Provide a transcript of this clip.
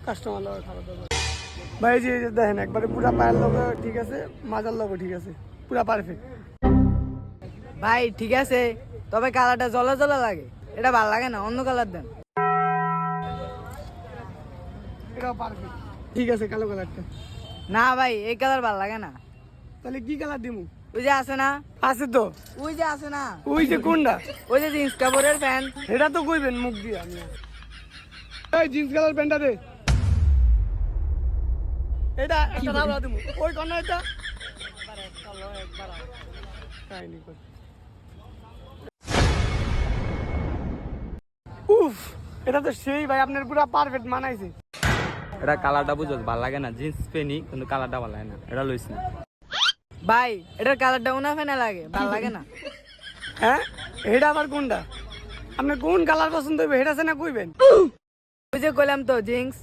Customer লোক খারাপ হবে ভাই। যে দেখেন একবারে পুরা পায়ের লোক ঠিক আছে, মাজার লোক ঠিক আছে, পুরা পারফেক্ট ভাই। ঠিক আছে, তবে কালারটা জ্বলা জ্বলা লাগে, এটা ভালো লাগে না, অন্য কালার দেন। এটাও পারফেক্ট ঠিক আছে, কালো কালারটা। না ভাই, এই কালার ভালো লাগে না। তাহলে কি কালার দিমু? ওই যে আছে না, আছে তো। ওই যে আছে না, ওই যে কোনটা? ওই যে জিন্স কাপড়ের প্যান্ট। এটা তো কইবেন মুখ দিয়ে। আমি এই জিন্স কালার প্যান্টটা দে। এটা একটা দাও দিমু। ওই কোন এটা? কাহিনী কর। উফ, এটা তো সেই ভাই, আপনার পুরো পারফেক্ট মানাইছে। এটা কালারটা বুঝছ ভালো লাগে না, জিন্স পেনি কিন্তু কালারটা ভালো লাগে না, এটা লইস না। ভাই এটার কালারটা উনা ফেনা লাগে, ভালো লাগে না। হ্যাঁ, এটা আবার কোনটা? আপনি কোন কালার পছন্দ হইবে এটা আছে না কইবেন? ওই যে কইলাম তো জিন্স।